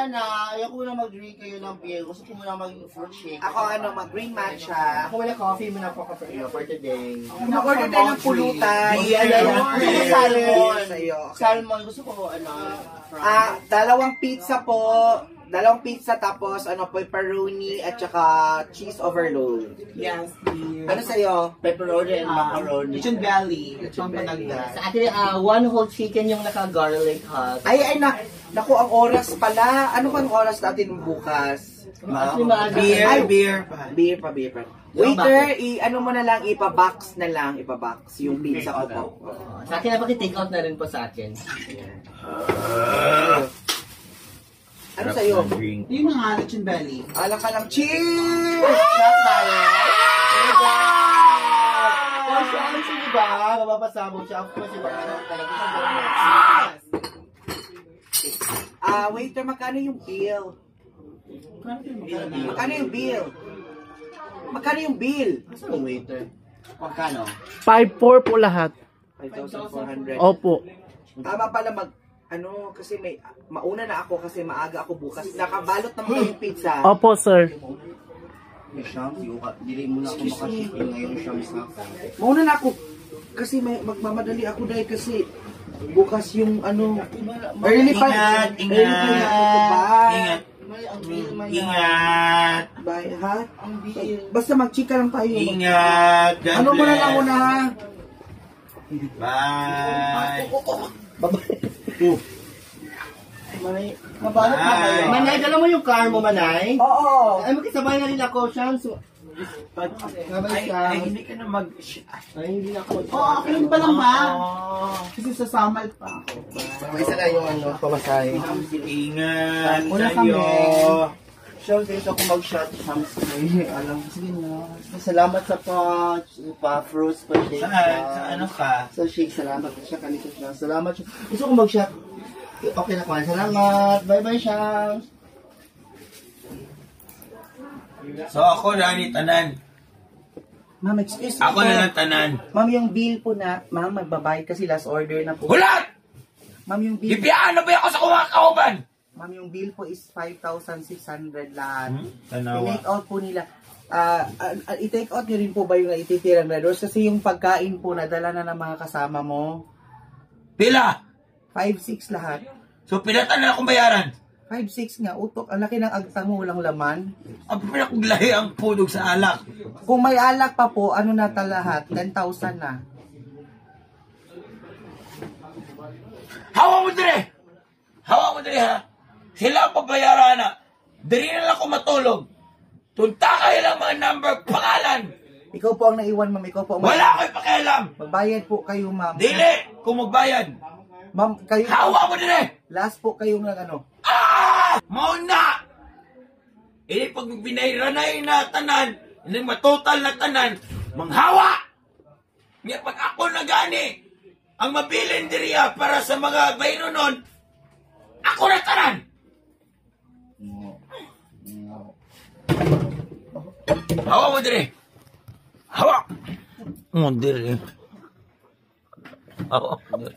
na, ayaw ko na mag-drink kayo ng beer. Gusto ko muna mag-fruit shake. Ako mag-green matcha. Ako wala coffee muna po for today. Mag-order tayo ng pulutan. Salmon. Gusto ko, dalawang pizza po. Dalawang pizza tapos pepperoni at saka cheese overload. Yes, please. Ano sa'yo? Pepperoni and macaroni. Lechon belly. Lechon belly. Sa akin, one whole chicken yung naka-garlic hot. Ay, naku, ang oras pala. Ano bang oras natin bukas? Beer pa. Waiter, ano mo na lang, ipa-box yung pizza ko po. Sa akin, napaki-take out na rin po sa akin. Ano sa'yo? Yung mga lechon belly. Alam ka lang, cheers! Shot tayo. Oh, siya ang diba? Mapapasabog siya. Of course, diba? Waiter, magkano yung bill? Magkano yung bill? Magkano yung bill? Saan yung waiter? Magkano? 5,400 po lahat. 5,400. Opo. Tama pala kasi mauna na ako kasi maaga ako bukas. Nakabalot naman yung pizza. Opo, sir. May Shams, dili mo na ako makashipping ngayon, Shams na. Mauna na ako kasi magmamadali ako dahil kasi bukas yung early pa. Ingat. Bye, ha? Basta magchika lang tayo. Ingat. Ano mo na lang muna, ha? Bye. Mabalot na kayo. Manay, dala mo yung car mo, Manay? Oo. Ay, magkasabay na rin ako, Shams. Ay, hindi ka na Ay, hindi na ako. ako yun pa lang ba? Kasi sasamal pa. May isa na yung pamasahe. Ingat Una kayo. Shams, dito ako mag-shot, Shams. Alam, sige na. Salamat sa pa-fruits, pa-shake. Sa ano ka? Sa shake, salamat siya kanito siya. Salamat siya. Gusto ko mag-shot. Okay na kuhan. Salamat. Bye-bye, Shams. So ako na ni tanan. Ma'am, excuse me. Ako na lang tanan. Ma'am, yung bill po ma'am, magbabayad kasi last order na po. Hulat! Ma'am, yung bill. Ipiano ba ako sa kumakauban? Ma'am, yung bill po is 5,600 lahat. Tanawa. I-take out po nila. I-take out nyo rin po ba yung ititirang Red Doors? Kasi yung pagkain po, nadala na ng mga kasama mo. Pila? 5,600 lahat. So pilatan na akong bayaran. 5,600 nga, utok. Ang laki ng agta mo, walang laman. Ang pinakuglahi ang pudog sa alak. Kung may alak pa po, ano na lahat? 10,000 na. Hawa mo dire! Hawa mo dire ha! Sila ang pabayaran na. Diri na lang ako matulog. Tunta kayo lang mga number, pangalan. Ikaw po ang naiwan, ma'am. Ikaw po ang Wala ko'y pakialam. magbayad po kayo, ma'am. Dili, kung magbayad. Ma'am, kayo. Hawa mo dire! Last po kayong Mauna! Pag binayranay na tanan, hindi matotal na tanan, manghawa! Nga pag ako na gani, ang mabilin diriya para sa mga bayro nun, ako na tanan! Hawa mo dire! Hawa! Mo dire. Hawa mo dire.